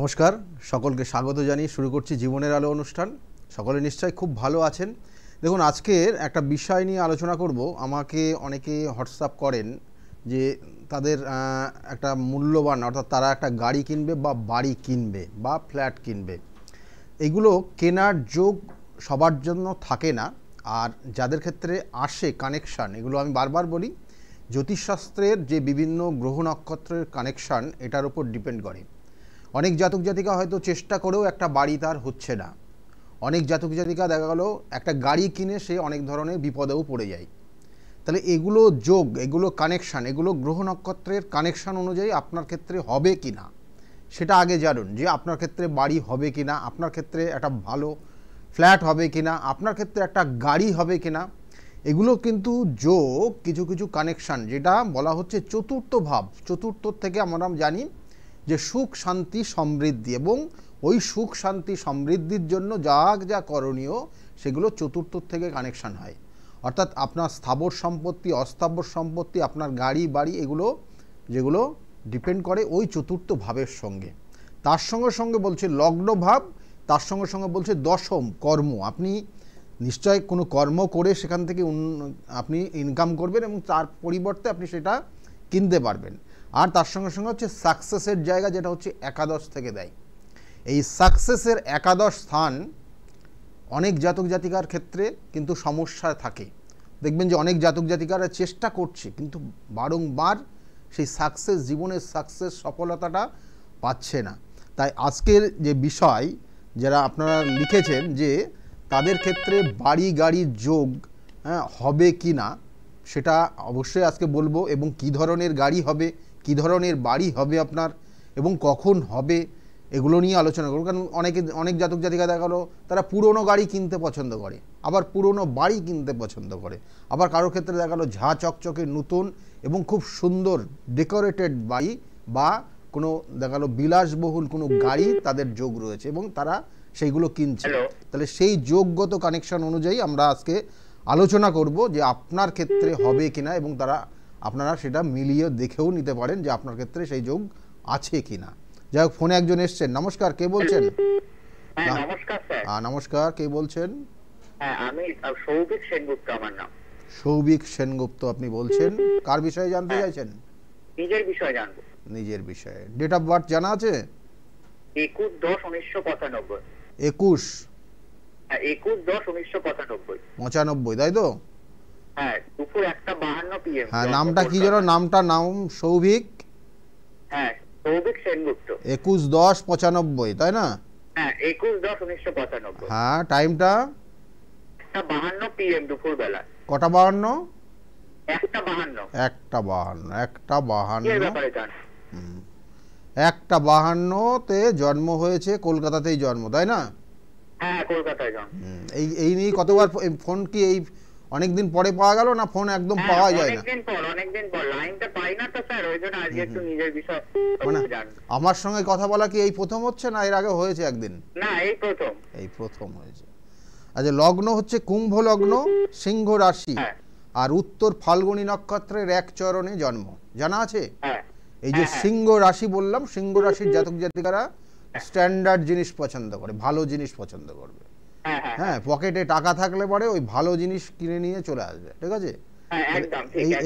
নমস্কার, সকলকে স্বাগত জানিয়ে শুরু করছি জীবনের আলো অনুষ্ঠান। সকলে নিশ্চয়ই খুব ভালো আছেন। দেখুন, আজকের একটা বিষয় নিয়ে আলোচনা করব। আমাকে অনেকে হোয়াটসঅ্যাপ করেন যে তাদের একটা মূল্যবান, অর্থাৎ তারা একটা গাড়ি কিনবে বা বাড়ি কিনবে বা ফ্ল্যাট কিনবে। এগুলো কেনার যোগ সবার জন্য থাকে না, আর যাদের ক্ষেত্রে আসে কানেকশান, এগুলো আমি বারবার বলি, জ্যোতিষশাস্ত্রের যে বিভিন্ন গ্রহ নক্ষত্রের কানেকশান এটার উপর ডিপেন্ড করে। অনেক জাতক জাতিকা হয়তো চেষ্টা করেও একটা বাড়ি তার হচ্ছে না। অনেক জাতক জাতিকা দেখা গেল একটা গাড়ি কিনে সে অনেক ধরনের বিপদেও পড়ে যায়। তাহলে এগুলো যোগ, এগুলো কানেকশান, এগুলো গ্রহ নক্ষত্রের কানেকশান অনুযায়ী আপনার ক্ষেত্রে হবে কি না সেটা আগে জানুন, যে আপনার ক্ষেত্রে বাড়ি হবে কি না, আপনার ক্ষেত্রে একটা ভালো ফ্ল্যাট হবে কি না, আপনার ক্ষেত্রে একটা গাড়ি হবে কি না। এগুলো কিন্তু যোগ, কিছু কিছু কানেকশান, যেটা বলা হচ্ছে চতুর্থ ভাব। চতুর্থ থেকে আমরা জানি যে সুখ শান্তি সমৃদ্ধি, এবং ওই সুখ শান্তি সমৃদ্ধির জন্য যা করণীয় সেগুলো চতুর্থ থেকে কানেকশান হয়। অর্থাৎ আপনার স্থাবর সম্পত্তি, অস্থাবর সম্পত্তি, আপনার গাড়ি বাড়ি, এগুলো যেগুলো ডিপেন্ড করে ওই চতুর্থ ভাবের সঙ্গে। তার সঙ্গে সঙ্গে বলছে লগ্ন ভাব, তার সঙ্গে সঙ্গে বলছে দশম কর্ম। আপনি নিশ্চয় কোনো কর্ম করে সেখান থেকে আপনি ইনকাম করবেন এবং তার পরিবর্তে আপনি সেটা কিনতে পারবেন। আর তার সঙ্গে সঙ্গে হচ্ছে সাকসেসের জায়গা, যেটা হচ্ছে একাদশ থেকে দেয়। এই সাকসেসের একাদশ স্থান অনেক জাতক জাতিকার ক্ষেত্রে কিন্তু সমস্যা থাকে। দেখবেন যে অনেক জাতক জাতিকারা চেষ্টা করছে কিন্তু বারংবার সেই সাকসেস, জীবনের সাকসেস, সফলতাটা পাচ্ছে না। তাই আজকের যে বিষয় যারা আপনারা লিখেছেন যে তাদের ক্ষেত্রে বাড়ি গাড়ির যোগ হবে কি না সেটা অবশ্যই আজকে বলবো, এবং কি ধরনের গাড়ি হবে, কি ধরনের বাড়ি হবে আপনার, এবং কখন হবে, এগুলো নিয়ে আলোচনা করব। কারণ অনেক জাতক জাতিকা দেখা গেলো তারা পুরনো গাড়ি কিনতে পছন্দ করে, আবার পুরনো বাড়ি কিনতে পছন্দ করে, আবার কারোর ক্ষেত্রে দেখা গেলো ঝাঁ চকচকে নতুন এবং খুব সুন্দর ডেকোরেটেড বাড়ি বা কোনো দেখা গেলো বিলাসবহুল কোনো গাড়ি তাদের যোগ রয়েছে এবং তারা সেইগুলো কিনছে। তাহলে সেই যোগগত কানেকশন অনুযায়ী আমরা আজকে আলোচনা করব যে আপনার ক্ষেত্রে হবে কিনা, এবং আপনারা সেটা মিলিয়ে দেখেও নিতে পারেন যে আপনার ক্ষেত্রে সেই যোগ আছে কিনা। যাই হোক, ফোনে একজন এসছেন। নমস্কার, কে বলছেন? নমস্কার স্যার। নমস্কার, কে বলছেন? আমি সৌভিক সেনগুপ্ত আমার নাম। সৌভিক সেনগুপ্ত আপনি বলছেন, কার বিষয়ে জানতে চাইছেন? নিজের বিষয়ে জানবো। নিজের বিষয়ে। ডেট অফ বার্থ জানা আছে? 21/10/1995। 21/10/1995, তাই তো? হ্যাঁ, দুপুর 1:52 PM। হ্যাঁ, নামটা কি যেন? নাম সৌভিক? হ্যাঁ, সৌভিক সেনগুপ্ত। 21/10/95, তাই না? হ্যাঁ, 21/10/1995। হ্যাঁ, টাইমটা? 1:52 PM দুপুর বেলা। কটা 52? 1:52। 1:52 এর ব্যাপারে জান। 1:52-তে জন্ম হয়েছে, কলকাতাতেই জন্ম, তাই না? হ্যাঁ, কলকাতায় জন্ম। এই নিয়ে কতবার ফোন, কি এই অনেকদিন পরে পাওয়া গেল না ফোন একদম পাওয়া যায় না? অনেকদিন পর লাইনটা পাই না তো স্যার, ওই জন্য আজকে একটু নিজের বিষয় জানবো। আমার সঙ্গে কথা বলা কি এই প্রথম হচ্ছে না এর আগে হয়েছে একদিন? না, এই প্রথম হয়েছে। আচ্ছা, লগ্ন হচ্ছে কুম্ভ লগ্ন, সিংহ রাশি, আর উত্তর ফাল্গুনী নক্ষত্রের এক চরণে জন্ম, জানা আছে? এই যে সিংহ রাশি বললাম, সিংহ রাশির জাতক জাতিকারা স্ট্যান্ডার্ড জিনিস পছন্দ করে, ভালো জিনিস পছন্দ করবে। হ্যাঁ, পকেটে টাকা থাকলে পরে ওই ভালো জিনিস কিনে নিয়ে চলে আসবে, ঠিক আছে?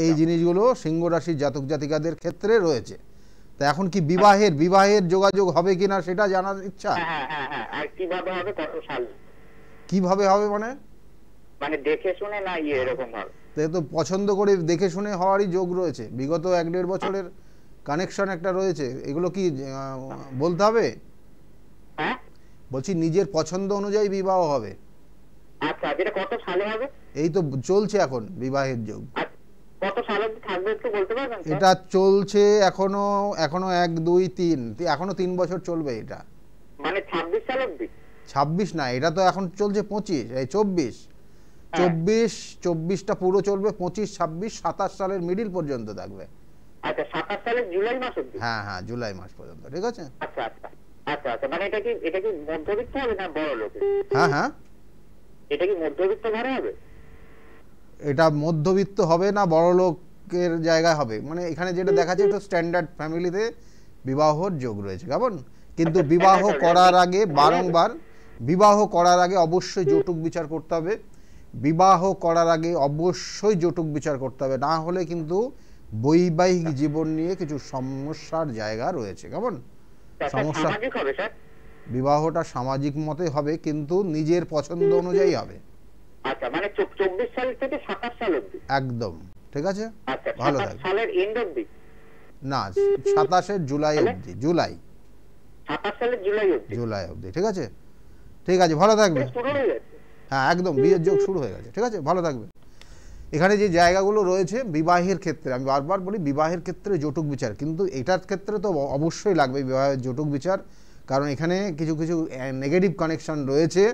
এই জিনিসগুলো সিংহ রাশির জাতক জাতিকাদের ক্ষেত্রে রয়েছে। তা এখন কি বিবাহের যোগাযোগ হবে কিনা সেটা জানার ইচ্ছা? কিভাবে হবে মানে দেখে শুনে না, এরকম ভাবে তো পছন্দ করে দেখে শুনে হওয়ারই যোগ রয়েছে। বিগত 1-1.5 বছরের কানেকশন একটা রয়েছে, এগুলো কি বলতে হবে? বলছি নিজের পছন্দ অনুযায়ী বিবাহ হবে। আচ্ছা, এটা কত সালে হবে? এই তো চলছে এখন বিবাহের যোগ। কত সালে থাকবে একটু বলতে পারবেন? এটা চলছে এখনো 1, 2, 3, এখনো 3 বছর চলবে এটা। মানে 26 সাল অবধি? 26 না, এটা তো এখন চলছে 25, এই 24টা পুরো চলবে, 25, 26, 27 সালের মিডিল পর্যন্ত থাকবে। আচ্ছা, 27 সালের জুলাই মাস অবধি? হ্যাঁ, জুলাই মাস পর্যন্ত, ঠিক আছে? আচ্ছা, মানে এটা কি মধ্যবিত্ত হবে না বড় লোক? হ্যাঁ, এটা কি মধ্যবিত্ত ঘরে হবে? এটা মধ্যবিত্ত হবে না, বড় লোকের জায়গায় হবে। মানে এখানে যেটা দেখাচ্ছে একটু স্ট্যান্ডার্ড ফ্যামিলিতে বিবাহর যোগ রয়েছে, কেমন? কিন্তু বিবাহ করার আগে বারংবার বিবাহ করার আগে অবশ্যই যৌতুক বিচার করতে হবে। বিবাহ করার আগে অবশ্যই যৌতুক বিচার করতে হবে, না হলে কিন্তু বৈবাহিক জীবন নিয়ে কিছু সমস্যার জায়গা রয়েছে। কেমন সমস্যা? বিবাহটা সামাজিক মতে হবে, কিন্তু নিজের পছন্দ অনুযায়ী হবে। আচ্ছা, মানে 24 সাল থেকে 27 সাল অবধি একদম ঠিক আছে। আচ্ছা, ভালো 27 থাকবে। সালের এন্ড অবধি না, 27 জুলাই অবধি, জুলাই 27 সালের জুলাই অবধি, জুলাই অবধি। ঠিক আছে, ঠিক আছে, ভালো থাকবে। শুরু হয়ে গেছে। হ্যাঁ, একদম বিয়ের যোগ শুরু হয়ে গেছে। ঠিক আছে, ভালো থাকবে। এখানে যে জায়গাগুলো রয়েছে বিবাহের ক্ষেত্রে, আমি বারবার বলি বিবাহের ক্ষেত্রে যৌতুক বিচার, কিন্তু এটার ক্ষেত্রে তো অবশ্যই লাগবে বিবাহের যৌতুক বিচার, কারণ এখানে কিছু কিছু নেগেটিভ কানেকশন রয়েছে,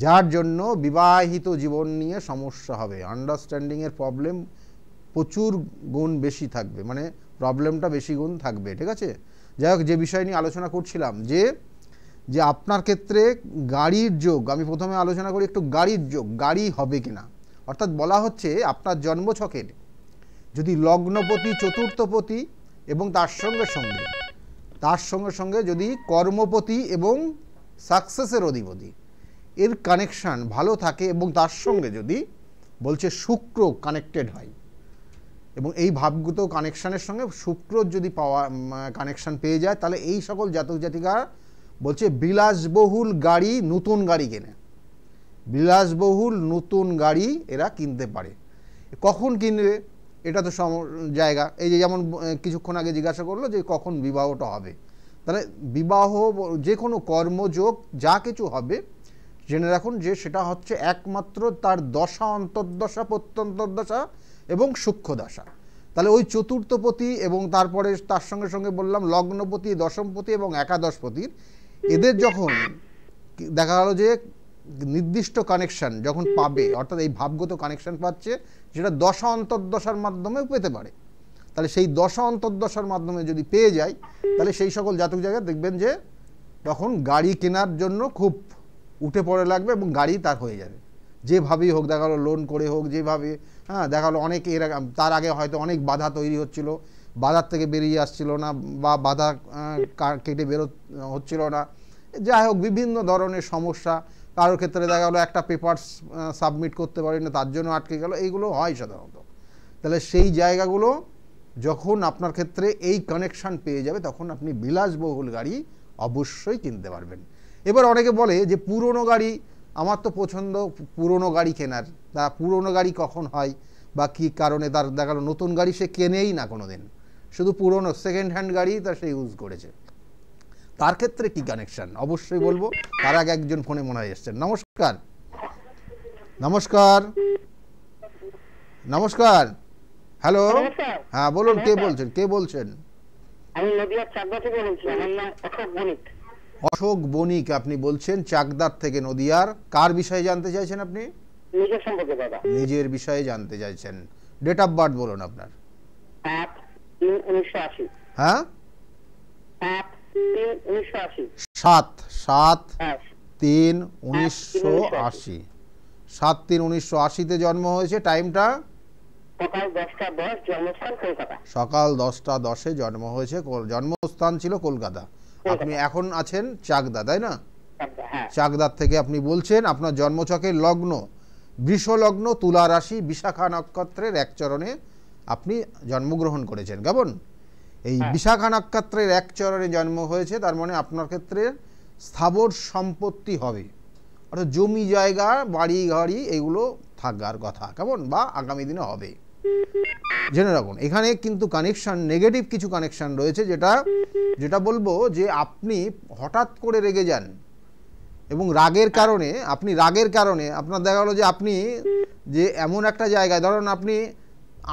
যার জন্য বিবাহিত জীবন নিয়ে সমস্যা হবে। আন্ডারস্ট্যান্ডিংয়ের প্রবলেম প্রচুর গুণ বেশি থাকবে, মানে প্রবলেমটা বেশি গুণ থাকবে। ঠিক আছে, যাই হোক, যে বিষয় নিয়ে আলোচনা করছিলাম যে যে আপনার ক্ষেত্রে গাড়ির যোগ, আমি প্রথমে আলোচনা করি একটু গাড়ির যোগ, গাড়ি হবে কিনা। অর্থাৎ বলা হচ্ছে আপনার জন্মছকের যদি লগ্নপতি, চতুর্থপতি এবং তার সঙ্গে সঙ্গে যদি কর্মপতি এবং সাকসেসের অধিপতি এর কানেকশান ভালো থাকে, এবং তার সঙ্গে যদি বলছে শুক্র কানেক্টেড হয়, এবং এই ভাবগত কানেকশানের সঙ্গে শুক্র যদি কানেকশান পেয়ে যায়, তাহলে এই সকল জাতক জাতিকা বলছে বিলাসবহুল গাড়ি, নতুন গাড়ি কেনে, বিলাসবহুল নতুন গাড়ি এরা কিনতে পারে। কখন কিনবে এটা তো জায়গা, এই যে যেমন কিছুক্ষণ আগে জিজ্ঞাসা করলো যে কখন বিবাহটা হবে, তাহলে বিবাহ যে কোনো কর্মযোগ যা কিছু হবে জেনে রাখুন যে সেটা হচ্ছে একমাত্র তার দশা, অন্তর্দশা, প্রত্যন্তর্দশা এবং সূক্ষ্ম দশা। তাহলে ওই চতুর্থপতি এবং তারপরে তার সঙ্গে সঙ্গে বললাম লগ্নপতি, দশমপতি এবং একাদশপতির এদের যখন দেখা গেল যে নির্দিষ্ট কানেকশান যখন পাবে, অর্থাৎ এই ভাবগত কানেকশান পাচ্ছে, যেটা দশা অন্তর্দশার মাধ্যমেও পেতে পারে, তাহলে সেই দশা অন্তর্দশার মাধ্যমে যদি পেয়ে যায়, তাহলে সেই সকল জাতক জায়গায় দেখবেন যে তখন গাড়ি কেনার জন্য খুব উঠে পড়ে লাগবে এবং গাড়ি তার হয়ে যাবে, যেভাবেই হোক, দেখা গেলো লোন করে হোক, যেভাবে, হ্যাঁ, দেখা গেলো অনেক তার আগে হয়তো অনেক বাধা তৈরি হচ্ছিল, বাধার থেকে বেরিয়ে আসছিল না, বা বাধা কেটে হচ্ছিল না, যাই হোক বিভিন্ন ধরনের সমস্যা, কারোর ক্ষেত্রে দেখা গেলো একটা পেপারস সাবমিট করতে পারি না, তার জন্য আটকে গেল, এইগুলো হয় সাধারণত। তাহলে সেই জায়গাগুলো যখন আপনার ক্ষেত্রে এই কানেকশান পেয়ে যাবে, তখন আপনি বিলাসবহুল গাড়ি অবশ্যই কিনতে পারবেন। এবার অনেকে বলে যে পুরনো গাড়ি, আমার তো পছন্দ পুরনো গাড়ি কেনার, তা পুরনো গাড়ি কখন হয় বা কী কারণে তার দেখা গেলো নতুন গাড়ি সে কেনেই না কোনো দিন, শুধু পুরনো সেকেন্ড হ্যান্ড গাড়ি তার সে ইউজ করেছে, তার ক্ষেত্রে কি কানেকশন অবশ্যই বলবো। তার আগে একজন ফোনে মনে হয় এসছেন। নমস্কার, নমস্কার, নমস্কার, হ্যালো, হ্যাঁ বলুন, কে বলছেন, কে বলছেন? আমি নদিয়ার চাকদা থেকে বলছি, আমার নাম অশোক বণিক। অশোক বণিক, আপনি বলছেন চাকদার থেকে, নদিয়ার। কার বিষয়ে জানতে চাইছেন আপনি? নিজের সম্পর্কে দাদা। নিজের বিষয়ে জানতে চাইছেন। ডেট অফ বার্থ বলুন আপনার। 7/3/1980। হ্যাঁ, 7/3/1980। 7/3/1980। 7/3/1980 জন্ম হয়েছে। টাইমটা সকাল 10টা 10, জন্মস্থান কলকাতা। সকাল 10টা 10 জন্ম হয়েছে, জন্মস্থান ছিল কলকাতা। আপনি এখন আছেন চাকদা, তাই না? চাকদার থেকে আপনি বলছেন। আপনার জন্মছকের লগ্ন বৃষ লগ্ন, তুলা রাশি, বিশাখা নক্ষত্রের এক চরণে আপনি জন্মগ্রহণ করেছেন। কেমন এই বিশাখা নক্ষত্রের এক চরণে জন্ম হয়েছে, তার মানে আপনার ক্ষেত্রে স্থাবর সম্পত্তি হবে, অর্থাৎ জমি জায়গা, বাড়ি গাড়ি এগুলো থাকার কথা, কেমন, বা আগামী দিনে হবে, জেনে রাখুন। এখানে কিন্তু কানেকশান, নেগেটিভ কিছু কানেকশান রয়েছে, যেটা বলবো যে আপনি হঠাৎ করে রেগে যান, এবং রাগের কারণে আপনার দেখা গেলো যে আপনি যে এমন একটা জায়গায়, ধরুন আপনি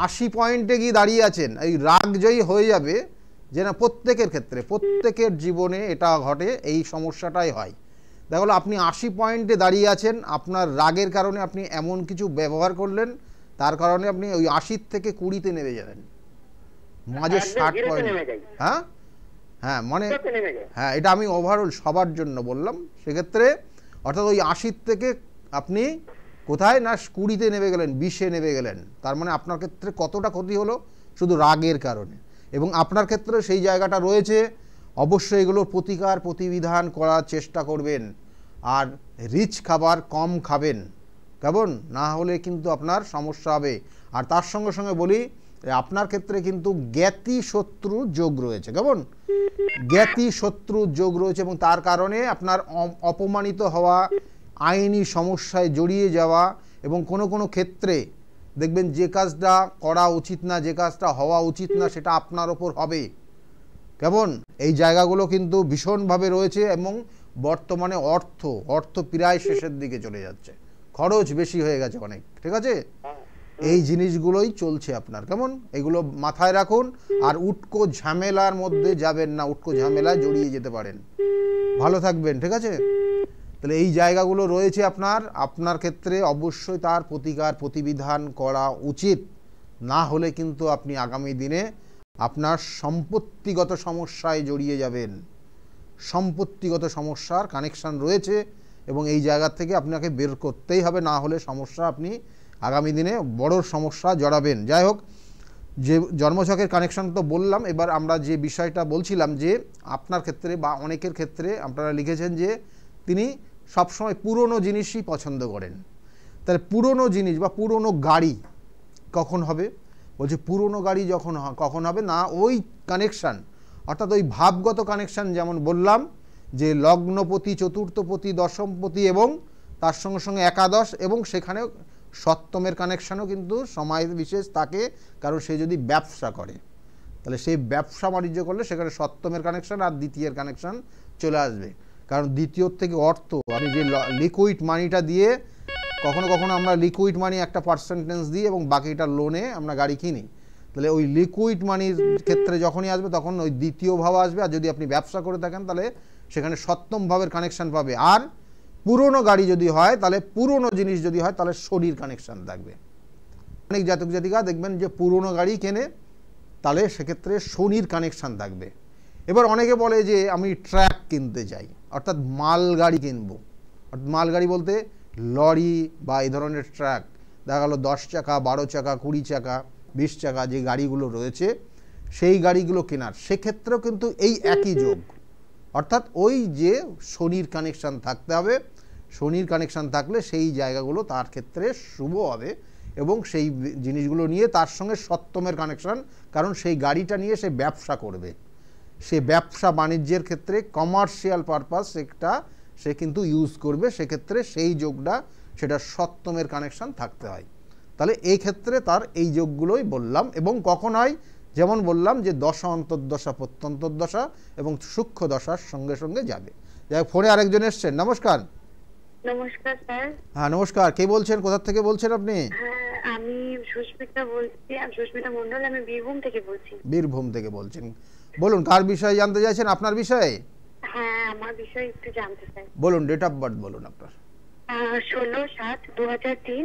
80 পয়েন্টে গিয়ে দাঁড়িয়ে আছেন, এই রাগ জয়ী হয়ে যাবে, যে না, প্রত্যেকের ক্ষেত্রে, প্রত্যেকের জীবনে এটা ঘটে, এই সমস্যাটাই হয়। দেখা গেলো আপনি 80 পয়েন্টে দাঁড়িয়ে আছেন, আপনার রাগের কারণে আপনি এমন কিছু ব্যবহার করলেন, তার কারণে আপনি ওই 80 থেকে 20-তে নেমে যাবেন, মাঝে 60 পয়েন্ট। হ্যাঁ হ্যাঁ, মানে হ্যাঁ, এটা আমি ওভারঅল সবার জন্য বললাম। সেক্ষেত্রে অর্থাৎ ওই 80 থেকে আপনি কোথায় না 20-তে নেমে গেলেন, 20-এ নেমে গেলেন, তার মানে আপনার ক্ষেত্রে কতটা ক্ষতি হলো শুধু রাগের কারণে। এবং আপনার ক্ষেত্রে সেই জায়গাটা রয়েছে, অবশ্যই এগুলোর প্রতিবিধান করার চেষ্টা করবেন। আর রিচ খাবার কম খাবেন, কেমন? না হলে কিন্তু আপনার সমস্যা হবে। আর তার সঙ্গে সঙ্গে বলি, আপনার ক্ষেত্রে কিন্তু জ্ঞাতি শত্রুর যোগ রয়েছে, কেমন? জ্ঞাতি শত্রুর যোগ রয়েছে এবং তার কারণে আপনার অপমানিত হওয়া, আইনি সমস্যায় জড়িয়ে যাওয়া এবং কোনো কোনো ক্ষেত্রে দেখবেন যে কাজটা করা উচিত না, যে কাজটা হওয়া উচিত না, সেটা আপনার ওপর হবে, কেমন? এই জায়গাগুলো কিন্তু ভীষণভাবে রয়েছে এবং বর্তমানে অর্থ প্রায় শেষের দিকে চলে যাচ্ছে, খরচ বেশি হয়ে গেছে অনেক, ঠিক আছে? এই জিনিসগুলোই চলছে আপনার, কেমন? এগুলো মাথায় রাখুন। আর উটকো ঝামেলার মধ্যে যাবেন না, উটকো ঝামেলায় জড়িয়ে যেতে পারেন। ভালো থাকবেন, ঠিক আছে? তাহলে এই জায়গাগুলো রয়েছে আপনার ক্ষেত্রে অবশ্যই তার প্রতিবিধান করা উচিত। না হলে কিন্তু আপনি আগামী দিনে আপনার সম্পত্তিগত সমস্যায় জড়িয়ে যাবেন। সম্পত্তিগত সমস্যার কানেকশান রয়েছে এবং এই জায়গা থেকে আপনাকে বের করতেই হবে, না হলে সমস্যা আপনি আগামী দিনে বড় সমস্যা জড়াবেন। যাই হোক, যে জন্মছকের কানেকশান তো বললাম, এবার আমরা যে বিষয়টা বলছিলাম যে আপনার ক্ষেত্রে বা অনেকের ক্ষেত্রে আপনারা লিখেছেন যে তিনি সবসময় পুরনো জিনিসই পছন্দ করেন। তাহলে পুরনো জিনিস বা পুরনো গাড়ি কখন হবে? বলছে পুরনো গাড়ি কখন হবে না, ওই কানেকশান অর্থাৎ ওই ভাবগত কানেকশান, যেমন বললাম যে লগ্নপতি, চতুর্থপতি, দশমপতি এবং তার সঙ্গে সঙ্গে একাদশ, এবং সেখানে সপ্তমের কানেকশানও কিন্তু সময় বিশেষ থাকে, কারণ সে যদি ব্যবসা করে তাহলে সেই ব্যবসা বাণিজ্য করলে সেখানে সপ্তমের কানেকশান আর দ্বিতীয়ের কানেকশান চলে আসবে। কারণ দ্বিতীয় থেকে অর্থ, আপনি যে লিকুইড মানিটা দিয়ে, কখনো কখনো আমরা লিকুইড মানি একটা পার্সেন্টেজ দিই এবং বাকিটা লোনে আমরা গাড়ি কিনি। তাহলে ওই লিকুইড মানির ক্ষেত্রে যখনই আসবে তখন ওই দ্বিতীয় ভাব আসবে, আর যদি আপনি ব্যবসা করে থাকেন তাহলে সেখানে সপ্তম ভাবের কানেকশান পাবে। আর পুরনো গাড়ি যদি হয়, তাহলে পুরনো জিনিস যদি হয় তাহলে শনির কানেকশান থাকবে। অনেক জাতক জাতিকা দেখবেন যে পুরনো গাড়ি কেনে, তাহলে সেক্ষেত্রে শনির কানেকশান থাকবে। এবার অনেকে বলে যে আমি ট্রাক কিনতে চাই, অর্থাৎ মালগাড়ি কিনবো। অর্থাৎ মালগাড়ি বলতে লরি বা এই ধরনের ট্রাক, দেখা গেলো 10 চাকা, 12 চাকা, 20 চাকা, 20 চাকা যে গাড়িগুলো রয়েছে, সেই গাড়িগুলো কেনার, সেক্ষেত্রেও কিন্তু এই একই যোগ, অর্থাৎ ওই যে শনির কানেকশান থাকতে হবে। শনির কানেকশান থাকলে সেই জায়গাগুলো তার ক্ষেত্রে শুভ হবে এবং সেই জিনিসগুলো নিয়ে তার সঙ্গে সপ্তমের কানেকশান, কারণ সেই গাড়িটা নিয়ে সে ব্যবসা করবে, সে ব্যবসা বাণিজ্যের ক্ষেত্রে কমার্শিয়াল পারপাস একটা সে কিন্তু ইউজ করবে, সেক্ষেত্রে সেই যোগটা সেটা সপ্তমের কানেকশান থাকতে হয়। তাহলে এই ক্ষেত্রে তার এই যোগগুলোই বললাম। এবং কখন হয়, যেমন বললাম যে দশা অন্তর্দশা, প্রত্যন্তর্দশা এবং সূক্ষ্ম দশার সঙ্গে সঙ্গে যাবে। যাই হোক, ফোনে আরেকজন এসছেন। নমস্কার। নমস্কার স্যার। হ্যাঁ নমস্কার, কে বলছেন, কোথা থেকে বলছেন আপনি? হ্যাঁ, আমি সুস্মিতা বলছি, সুস্মিতা মণ্ডল, আমি বীরভূম থেকে বলছি। বীরভূম থেকে বলছেন, বলুন কার বিষয়ে জানতে চাইছেন? আপনার বিষয়ে? হ্যাঁ, আমার বিষয়ে একটু জানতে চাই। বলুন, ডেট অফ বার্থ বলুন আপনার। 16/7/2003।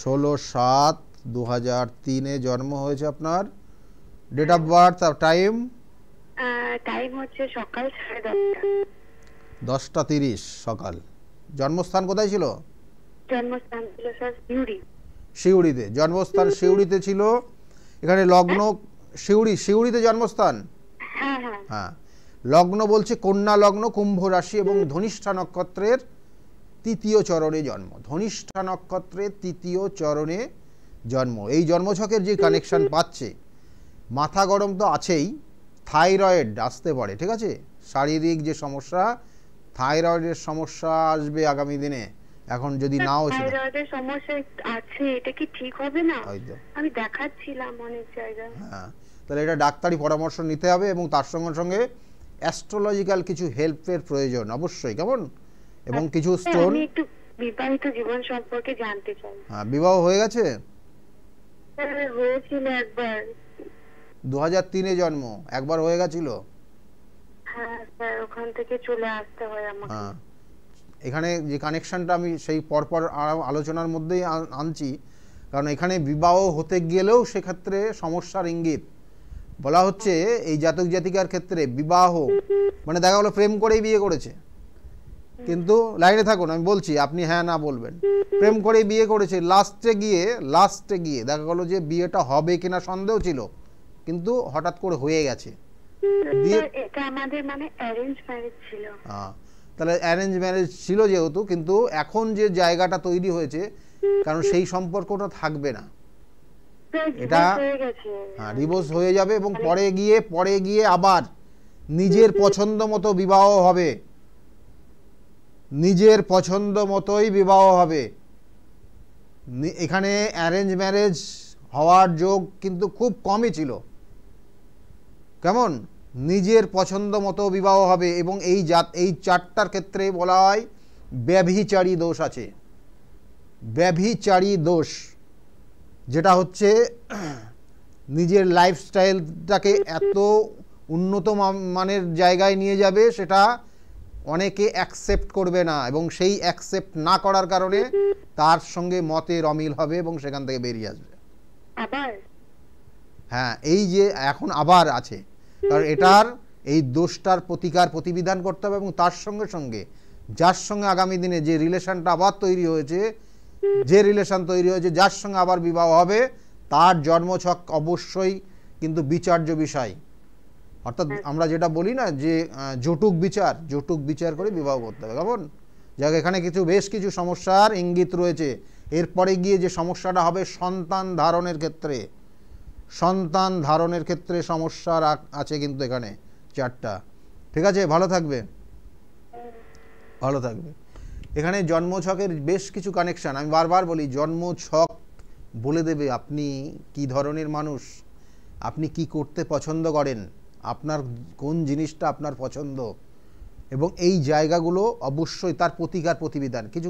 16/7/2003 জন্ম হয়েছে আপনার। ডেট অফ বার্থ আর টাইম? টাইম হচ্ছে সকাল 10:30। 10:30 সকাল। জন্মস্থান কোথায় ছিল? জন্মস্থান ছিল স্যার সিউড়ি। সিউড়িতে জন্মস্থান, সিউড়িতে ছিল। এখানে লগ্ন সিউড়িতে জন্মস্থান। হ্যাঁ হ্যাঁ হ্যাঁ, লগ্ন বলছে কন্যা লগ্ন, কুম্ভ রাশি এবং ধনিষ্ঠা নক্ষত্রের তৃতীয় চরণে জন্ম। ধনিষ্ঠা নক্ষত্রের তৃতীয় চরণে জন্ম। এই জন্মছকের যে কানেকশান পাচ্ছে, মাথা গরম তো আছেই, থাইরয়েড আসতে পারে, ঠিক আছে? শারীরিক যে সমস্যা, থাইরয়েডের সমস্যা আসবে আগামী দিনে। এখন যদি নাও থাইরয়েডের সমস্যা আছে, এটা কি ঠিক হবে না? হয়তো আমি দেখাচ্ছিলাম অনেক জায়গায়। হ্যাঁ, তাহলে এটা ডাক্তারি পরামর্শ নিতে হবে এবং তার সঙ্গে সঙ্গে অ্যাস্ট্রোলজিক্যাল কিছু হেল্পের প্রয়োজন অবশ্যই, কেমন? এবং কিছু স্টোন। আমি একটু বিবাহিত জীবন সম্পর্কে জানতে চাই। হ্যাঁ, বিবাহ হয়ে গেছে? হয়েছিল একবার। 2003 জন্ম, একবার হয়ে গেছিল? হ্যাঁ স্যার, ওখান থেকে চলে আসতে হয় আমাকে। হ্যাঁ, এখানে যে কানেকশনটা আমি সেই পরপর আলোচনার মধ্যেই আনছি, কারণ এখানে বিবাহ হতে গেলেও সেক্ষেত্রে সমস্যার ইঙ্গিত বলা হচ্ছে। এই জাতক জাতিকার ক্ষেত্রে বিবাহ মানে দেখা গেলো প্রেম করেই বিয়ে করেছে, কিন্তু লাইনে থাকুন, আমি বলছি, আপনি হ্যাঁ না বলবেন। প্রেম করেই বিয়ে করেছে, লাস্টে গিয়ে দেখা গেলো যে বিয়েটা হবে কিনা সন্দেহ ছিল, কিন্তু হঠাৎ করে হয়ে গেছে। দিয়ে এটা আমাদের মানে অ্যারেঞ্জ ম্যারেজ ছিল। তাহলে অ্যারেঞ্জ ম্যারেজ ছিল যেহেতু, কিন্তু এখন যে জায়গাটা তৈরি হয়েছে, কারণ সেই সম্পর্কটা থাকবে না, এটা ডিভোর্স হয়ে যাবে এবং পরে গিয়ে আবার নিজের পছন্দ মতো বিবাহ হবে, নিজের পছন্দ মতোই বিবাহ হবে। এখানে অ্যারেঞ্জ ম্যারেজ হওয়ার যোগ কিন্তু খুব কমই ছিল। কেমন? নিজের পছন্দ মতো বিবাহ হবে, এবং এই চারটার ক্ষেত্রে বলা হয় ব্যভিচারী দোষ আছে। ব্যভিচারী দোষ যেটা হচ্ছে নিজের লাইফস্টাইলটাকে এত উন্নত মানের জায়গায় নিয়ে যাবে, সেটা অনেকে অ্যাকসেপ্ট করবে না, এবং সেই অ্যাকসেপ্ট না করার কারণে তার সঙ্গে মতের অমিল হবে এবং সেখান থেকে বেরিয়ে আসবে। হ্যাঁ, এই যে এখন আবার আছে, কারণ এটার এই দোষটার প্রতিবিধান করতে হবে, এবং তার সঙ্গে সঙ্গে যার সঙ্গে আগামী দিনে যে রিলেশনটা আবার তৈরি হয়েছে, যার সঙ্গে আবার বিবাহ হবে, তার জন্মছক অবশ্যই কিন্তু বিচার্য বিষয়। অর্থাৎ আমরা যেটা বলি না যে জটুক বিচার করে বিবাহ করতে হবে। কেমন? যাক, এখানে বেশ কিছু সমস্যার ইঙ্গিত রয়েছে। এরপরে গিয়ে যে সমস্যাটা হবে সন্তান ধারণের ক্ষেত্রে সমস্যা আছে কিন্তু এখানে চারটা। ঠিক আছে, ভালো থাকবে। এখানে জন্মছকের বেশ কিছু কানেকশন, আমি বারবার বলি, জন্মছক বলে দেবে আপনি কি ধরনের মানুষ, আপনি কি করতে পছন্দ করেন, আপনার কোন জিনিসটা আপনার পছন্দ, এবং এই জায়গাগুলো অবশ্যই তার প্রতিবিধান। কিছু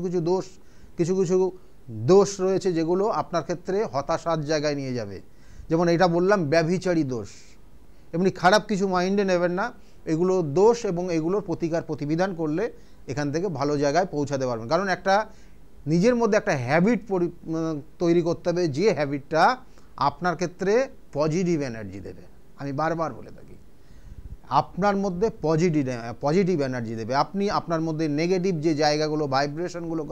দোষ রয়েছে যেগুলো আপনার ক্ষেত্রে হতাশার জায়গায় নিয়ে যাবে। যেমন এটা বললাম ব্যভিচারী দোষ, এমনি খারাপ কিছু মাইন্ডে নেবেন না, এগুলো দোষ, এবং এগুলোর প্রতিবিধান করলে এখান থেকে ভালো জায়গায় পৌঁছাতে পারবেন। কারণ একটা নিজের মধ্যে একটা হ্যাবিট তৈরি করতে হবে, যে হ্যাবিটটা আপনার ক্ষেত্রে পজিটিভ এনার্জি দেবে। আমি বারবার বলে থাকি, আপনার মধ্যে পজিটিভ এনার্জি দেবে। আপনি আপনার মধ্যে নেগেটিভ যে জায়গাগুলো, ভাইব্রেশনগুলো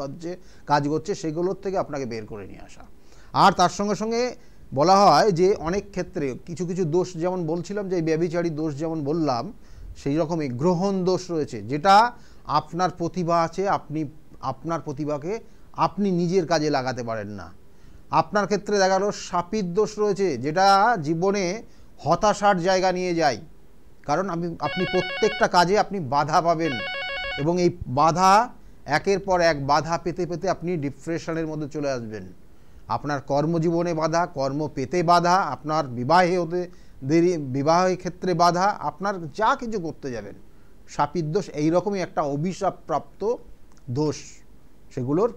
কাজ করছে, সেগুলোর থেকে আপনাকে বের করে নিয়ে আসা। আর তার সঙ্গে সঙ্গে বলা হয় যে অনেক ক্ষেত্রে কিছু দোষ, যেমন বলছিলাম যে ব্যভিচারী দোষ যেমন বললাম, সেই রকমই গ্রহণ দোষ রয়েছে, যেটা আপনার প্রতিভা আছে, আপনার প্রতিভাকে আপনি নিজের কাজে লাগাতে পারেন না। আপনার ক্ষেত্রে দেখা গেল শাপিত দোষ রয়েছে, যেটা জীবনে হতাশার জায়গা নিয়ে যায়। কারণ আপনি প্রত্যেকটা কাজে আপনি বাধা পাবেন, এবং এই বাধা একের পর এক বাধা পেতে পেতে আপনি ডিপ্রেশনের মধ্যে চলে আসবেন। আপনার কর্মজীবনে বাধা, কর্ম পেতে বাধা, আপনার বিবাহের ক্ষেত্রে বাধা, আপনার যা কিছু করতে যাবেন শাপিত দোষ এইরকমই একটা অভিশাপপ্রাপ্ত দোষ। সেগুলোর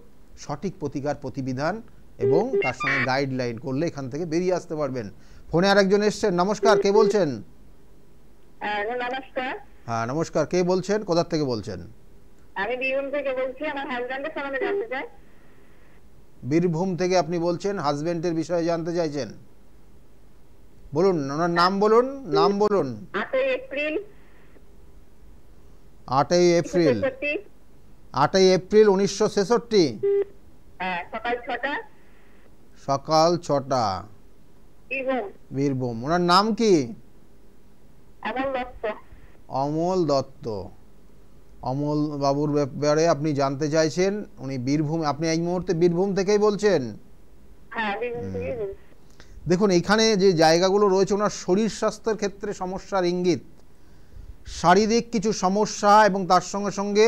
সঠিক প্রতিবিধান এবং তার সঙ্গে গাইডলাইন করলে এখান থেকে বেরিয়ে আসতে পারবেন। ফোনে আরেকজন এসছেন। নমস্কার, কে বলছেন? নমস্কার। হ্যাঁ নমস্কার, কে বলছেন, কোথা থেকে বলছেন? আমি বীরভূম থেকে বলছি, আমার হাজবেন্ডের সম্বন্ধে জানতে চাই। বীরভূম থেকে আপনি বলছেন, হাজবেন্ডের বিষয়ে জানতে চাইছেন? বলুন, ওনার নাম বলুন। 8ই এপ্রিল 1966। সকাল 6টা। বীরভূম। ওনার নাম কি? অমল দত্ত। অমল বাবুর ব্যাপারে আপনি জানতে চাইছেন, উনি বীরভূম, আপনি এই মুহূর্তে বীরভূম থেকেই বলছেন? দেখুন, এখানে যে জায়গাগুলো রয়েছে, ওনার শরীর স্বাস্থ্যের ক্ষেত্রে সমস্যার ইঙ্গিত, শারীরিক কিছু সমস্যা, এবং তার সঙ্গে সঙ্গে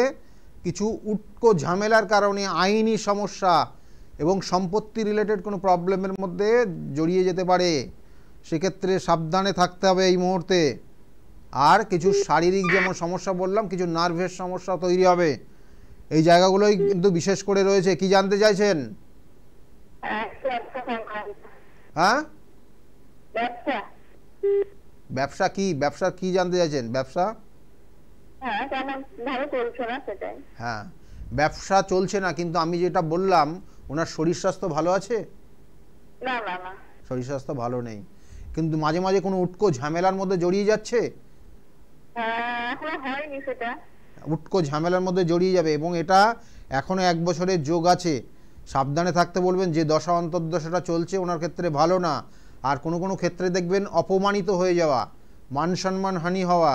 কিছু উটকো ঝামেলার কারণে আইনি সমস্যা এবং সম্পত্তি রিলেটেড কোনো প্রবলেমের মধ্যে জড়িয়ে যেতে পারে। সেক্ষেত্রে সাবধানে থাকতে হবে এই মুহূর্তে। আর কিছু শারীরিক যেমন সমস্যা বললাম, কিছু নার্ভের সমস্যা তৈরি হবে। এই জায়গাগুলোই কিন্তু বিশেষ করে রয়েছে। কি জানতে চাইছেন? হ্যাঁ, ব্যবসা কি জানতে চাইছেন? ব্যবসা? হ্যাঁ, ব্যবসা চলছে না, কিন্তু আমি যেটা বললাম, ওনার শরীর স্বাস্থ্য ভালো আছে? শরীর স্বাস্থ্য ভালো নেই, কিন্তু মাঝে মাঝে কোনো উটকো ঝামেলার মধ্যে জড়িয়ে যাচ্ছে। উটকো ঝামেলার মধ্যে জড়িয়ে যাবে, এবং এটা এখনো 1 বছরের যোগ আছে। সাবধানে থাকতে বলবেন। যে দশা অন্তর্দশাটা চলছে ওনার ক্ষেত্রে ভালো না। আর কোনো ক্ষেত্রে দেখবেন অপমানিত হয়ে যাওয়া, মান সম্মান হানি হওয়া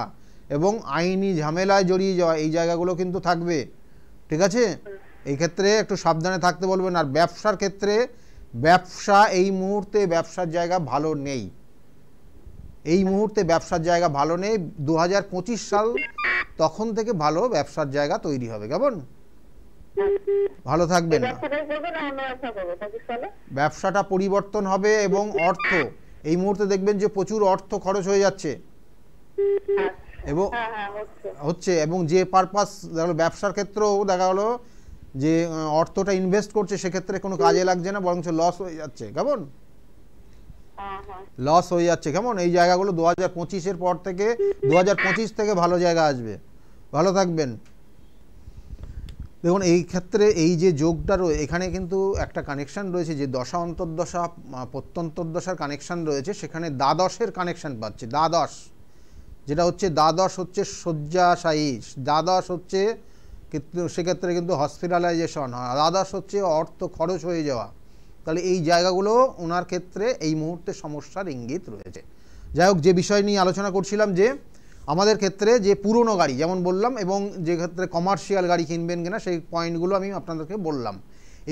এবং আইনি ঝামেলায় জড়িয়ে যাওয়া, এই জায়গাগুলো কিন্তু থাকবে। ঠিক আছে, এই ক্ষেত্রে একটু সাবধানে থাকতে বলবেন। আর ব্যবসার ক্ষেত্রে, ব্যবসা এই মুহূর্তে ব্যবসার জায়গা ভালো নেই, এই মুহূর্তে ব্যবসার জায়গা ভালো নেই। 2025 সাল তখন থেকে ভালো ব্যবসার জায়গা তৈরি হবে। কেমন? ভালো থাকবেন না। ব্যবসাটা পরিবর্তন হবে এবং অর্থ এই মুহূর্তে দেখবেন যে প্রচুর অর্থ খরচ হয়ে যাচ্ছে এবং হচ্ছে, এবং যে পারপাস ব্যবসার ক্ষেত্রেও দেখা গেলো যে অর্থটা ইনভেস্ট করছে সেক্ষেত্রে কোনো কাজে লাগছে না, বরঞ্চ লস হয়ে যাচ্ছে। কেমন? লস হয়ে যাচ্ছে। কেমন? এই জায়গাগুলো 2025-এর পর থেকে 2025 থেকে ভালো জায়গা আসবে। ভালো থাকবেন। দেখুন এই ক্ষেত্রে এই যে যোগটা এখানে কিন্তু একটা কানেকশান রয়েছে, যে দশা অন্তর্দশা প্রত্যন্তর্দশার কানেকশান রয়েছে, সেখানে দ্বাদশের কানেকশান পাচ্ছে। দ্বাদশ যেটা হচ্ছে, দ্বাদশ হচ্ছে শয্যাশায়ী, দ্বাদশ হচ্ছে কিন্তু সেক্ষেত্রে কিন্তু হসপিটালাইজেশন হয়, দ্বাদশ হচ্ছে অর্থ খরচ হয়ে যাওয়া। তাহলে এই জায়গাগুলো ওনার ক্ষেত্রে এই মুহূর্তে সমস্যার ইঙ্গিত রয়েছে। যাই হোক, যে বিষয় নিয়ে আলোচনা করছিলাম, যে আমাদের ক্ষেত্রে যে পুরনো গাড়ি যেমন বললাম, এবং যে ক্ষেত্রে কমার্শিয়াল গাড়ি কিনবেন কিনা সেই পয়েন্টগুলো আমি আপনাদেরকে বললাম।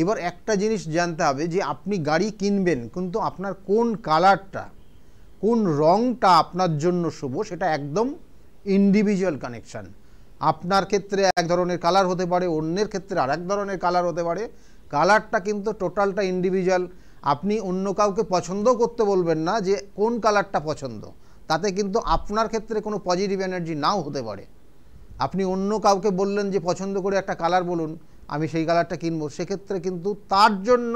এবার একটা জিনিস জানতে হবে যে আপনি গাড়ি কিনবেন, কিন্তু আপনার কোন কালারটা, কোন রংটা আপনার জন্য শুভ, সেটা একদম ইন্ডিভিজুয়াল কানেকশান। আপনার ক্ষেত্রে এক ধরনের কালার হতে পারে, অন্যের ক্ষেত্রে আর এক ধরনের কালার হতে পারে। কালারটা কিন্তু টোটালটা ইন্ডিভিজুয়াল। আপনি অন্য কাউকে পছন্দ করতে বলবেন না যে কোন কালারটা পছন্দ, তাতে কিন্তু আপনার ক্ষেত্রে কোনো পজিটিভ এনার্জি নাও হতে পারে। আপনি অন্য কাউকে বললেন যে পছন্দ করে একটা কালার বলুন, আমি সেই কালারটা কিনবো, সেক্ষেত্রে কিন্তু তার জন্য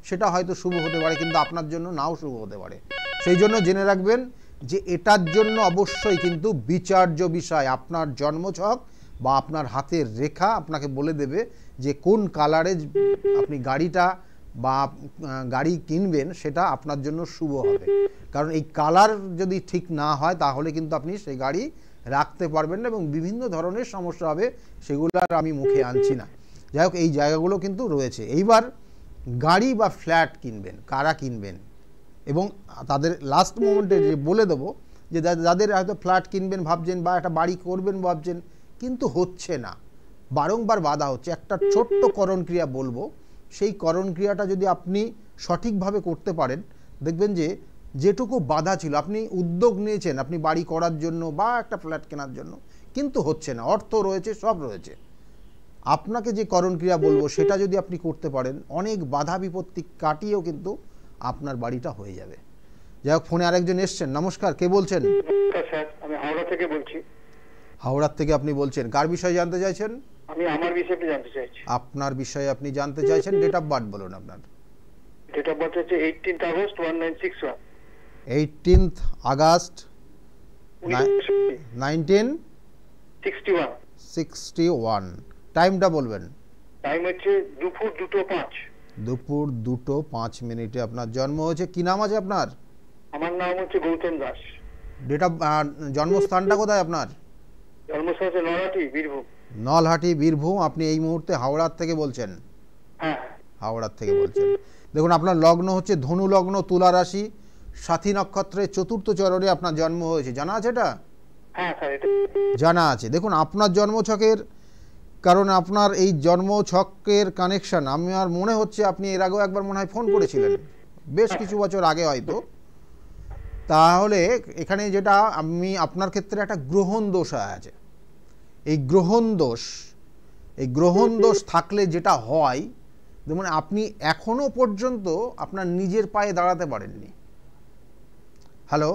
সেটা হয়তো শুভ হতে পারে, কিন্তু আপনার জন্য নাও শুভ হতে পারে। সেই জন্য জেনে রাখবেন যে এটার জন্য অবশ্যই কিন্তু বিচার্য বিষয়, আপনার জন্মছক বা আপনার হাতের রেখা আপনাকে বলে দেবে যে কোন কালারে আপনি গাড়িটা বা গাড়ি কিনবেন সেটা আপনার জন্য শুভ হবে। কারণ এই কালার যদি ঠিক না হয় তাহলে কিন্তু আপনি সেই গাড়ি রাখতে পারবেন না এবং বিভিন্ন ধরনের সমস্যা হবে, সেগুলো আর আমি মুখে আনছি না। যাই হোক, এই জায়গাগুলো কিন্তু রয়েছে। এইবার গাড়ি বা ফ্ল্যাট কিনবেন, কারা কিনবেন, এবং তাদের লাস্ট মোমেন্টে যে বলে দেবো যে যাদের হয়তো ফ্ল্যাট কিনবেন ভাবছেন বা একটা বাড়ি করবেন ভাবছেন, কিন্তু হচ্ছে না, বারংবার বাধা হচ্ছে, একটা ছোট্ট করণক্রিয়া বলবো। সেই করণক্রিয়াটা যদি আপনি সঠিকভাবে করতে পারেন, দেখবেন যে যেটুকু বাধা ছিল, আপনি উদ্যোগ নিয়েছেন আপনি বাড়ি করার জন্য বা একটা ফ্ল্যাট কেনার জন্য, কিন্তু হচ্ছে না, অর্থ রয়েছে, সব রয়েছে, আপনাকে যে করণক্রিয়া বলবো সেটা যদি আপনি করতে পারেন, অনেক বাধা বিপত্তি কাটিয়েও কিন্তু আপনার বাড়িটা হয়ে যাবে। যাই হোক, ফোনে আরেকজন এসছেন। নমস্কার, কে বলছেন? স্যার, আমি হাওড়া থেকে বলছি। হাওড়ার থেকে আপনি বলছেন, কার বিষয়ে জানতে চাইছেন? আমি আমার বিষয়ে জানতে চাইছি। আপনার বিষয়ে আপনি জানতে চাইছেন, ডেট অফ বার্থ বলুন আপনার। ডেট অফ বার্থ হচ্ছে 18th আগস্ট 1961। 18th August 1961। টাইমটা বলবেন। টাইম হচ্ছে দুপুর 2:05। দুপুর 2:05 আপনার জন্ম হয়েছে। কি নাম আছে আপনার? আমার নাম হচ্ছে গৌতম দাস। ডেট অফ জন্মস্থানটা কোথায় আপনার? জন্মস্থান হচ্ছে নলহাটি, বীরভূম। নলহাটি, বীরভূম। আপনি এই মুহূর্তে হাওড়ার থেকে বলছেন? হ্যাঁ, হাওড়ার থেকে বলছেন। দেখুন, আপনার লগ্ন হচ্ছে ধনু লগ্ন, তুলা রাশি, সাথী নক্ষত্রের চতুর্থ চরণে আপনার জন্ম হয়েছে। জানা আছে এটা? হ্যাঁ স্যার, এটা জানা আছে। দেখুন, আপনার জন্মছকের, কারণ আপনার এই জন্মছকের কানেকশন আমার মনে হচ্ছে আপনি এর আগেও একবার মনে হয় ফোন করেছিলেন, বেশ কিছু বছর আগে হয়তো। তাহলে এখানে যেটা আমি আপনার ক্ষেত্রে একটা গ্রহণ দোষ আছে। এই গ্রহণ দোষ থাকলে যেটা হয়, যেমন আপনি এখনো পর্যন্ত আপনার নিজের পায়ে দাঁড়াতে পারেননি। হ্যালো,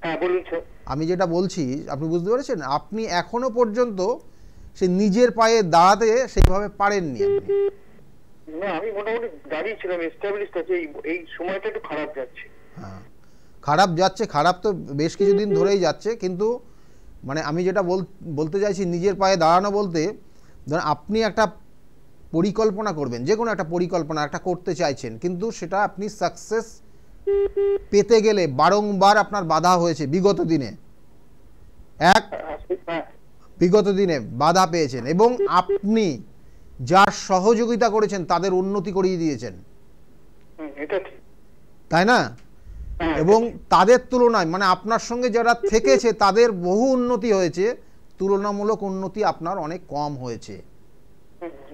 হ্যাঁ বলুন স্যার। আমি যেটা বলছি আপনি বুঝতে পেরেছেন? আপনি এখনো পর্যন্ত সে নিজের পায়ে দাঁড়াতে সেইভাবে পারেননি আপনি। না, আমি মোটামুটি দাঁড়িয়ে ছিলাম, এস্টাবলিশড আছে। এই সময়টা একটু খারাপ যাচ্ছে। হ্যাঁ, খারাপ যাচ্ছে, খারাপ তো বেশ কিছুদিন ধরেই যাচ্ছে। কিন্তু মানে আমি যেটা বলতে চাইছি, নিজের পায়ে দাঁড়ানো বলতে, ধরুন আপনি একটা পরিকল্পনা করবেন, যে কোনো একটা পরিকল্পনা একটা করতে চাইছেন, কিন্তু সেটা আপনি সাকসেস পেতে গেলে বারংবার আপনার বাধা হয়েছে বিগত দিনে, বিগত দিনে বাধা পেয়েছেন এবং আপনি যার সহযোগিতা করেছেন তাদের উন্নতি করিয়ে দিয়েছেন, তাই না? এবং তাদের তুলনায় মানে আপনার সঙ্গে যারা থেকেছে তাদের বহু উন্নতি হয়েছে, তুলনামূলক উন্নতি আপনার অনেক কম হয়েছে।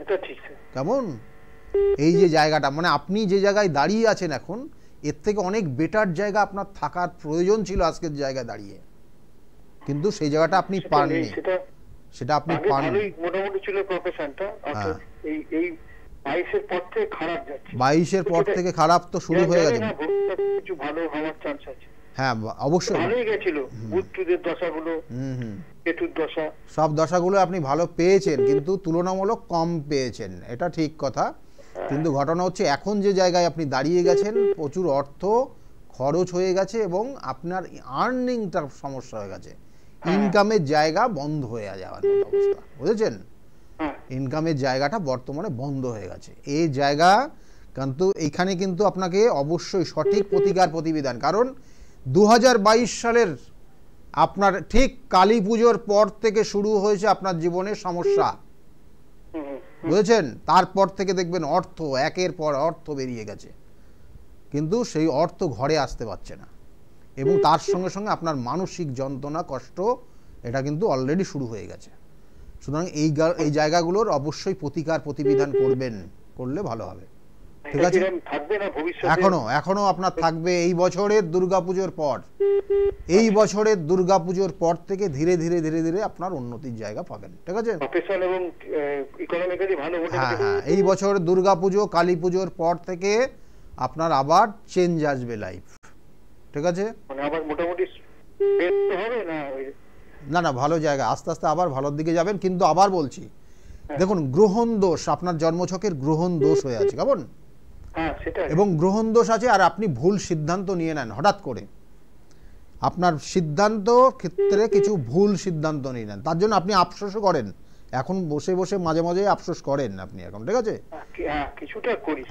এটা ঠিক স্যার। কেমন এই যে জায়গাটা মানে আপনি যে জায়গায় দাঁড়িয়ে আছেন এখন, এর থেকে অনেক বেটার জায়গা আপনার থাকার প্রয়োজন ছিল আজকের জায়গায় দাঁড়িয়ে, কিন্তু সেই জায়গাটা আপনি পাননি, সেটা আপনি পাননি। মোটামুটি ছিল প্রফেশনটা, এই এই 22-এর পর থেকে খারাপ যাচ্ছে। 22-এর পর থেকে খারাপ তো শুরু হয়ে গেছে। কিছু ভালো হওয়ার চান্স আছে। হ্যাঁ অবশ্যই ভালোই গেছিল, বুধের দশাগুলো, কেতুর দশা, সব দশাগুলো আপনি ভালো পেয়েছেন, কিন্তু তুলনামূলক কম পেয়েছেন, এটা ঠিক কথা। কিন্তু ঘটনা হচ্ছে এখন যে জায়গায় আপনি দাঁড়িয়ে গেছেন প্রচুর অর্থ খরচ হয়ে গেছে এবং আপনার আর্নিংটার সমস্যা হয়ে গেছে, ইনকামের জায়গা বন্ধ হয়ে যাওয়ার মতো অবস্থা, বুঝেছেন? ইনকামের জায়গাটা বর্তমানে বন্ধ হয়ে গেছে এই জায়গা। কিন্তু এইখানে কিন্তু আপনাকে অবশ্যই সঠিক প্রতিকার প্রতিবিধান, কারণ 2022 সালের আপনার ঠিক কালী পুজোর পর থেকে শুরু হয়েছে আপনার জীবনের সমস্যা, বুঝেছেন? তারপর থেকে দেখবেন অর্থ একের পর অর্থ বেরিয়ে গেছে, কিন্তু সেই অর্থ ঘরে আসতে পারছে না, এবং তার সঙ্গে সঙ্গে আপনার মানসিক যন্ত্রণা কষ্ট এটা কিন্তু অলরেডি শুরু হয়ে গেছে। সুতরাং এই জায়গাগুলোর অবশ্যই প্রতিকার প্রতিবিধান করবেন, করলে ভালো হবে, ঠিক আছে? এখনো আপনার থাকবে এই বছরের দুর্গাপুজোর পর, এই বছরের দুর্গাপুজোর পর থেকে ধীরে ধীরে ধীরে ধীরে আপনার উন্নতির জায়গা পাবেন, ঠিক আছে? হ্যাঁ হ্যাঁ, এই বছর দুর্গাপুজো কালী পুজোর পর থেকে আপনার আবার চেঞ্জ আসবে লাইফ, ঠিক আছে? না না, ভালো জায়গা, আস্তে আস্তে আবার ভালোর দিকে যাবেন। কিন্তু আবার বলছি, দেখুন গ্রহণ দোষ, আপনার জন্মছকের গ্রহণ দোষ হয়ে আছে কেমন, এবং গ্রহণ দোষ আছে, আর আপনি ভুল সিদ্ধান্ত নিয়ে নেন হঠাৎ করে, আপনার সিদ্ধান্ত ক্ষেত্রে কিছু ভুল সিদ্ধান্ত নিয়ে নেন, তার জন্য আপনি আফসোসও করেন, এখন বসে বসে মাঝে মাঝে আফসোস করেন আপনি এখন, ঠিক আছে?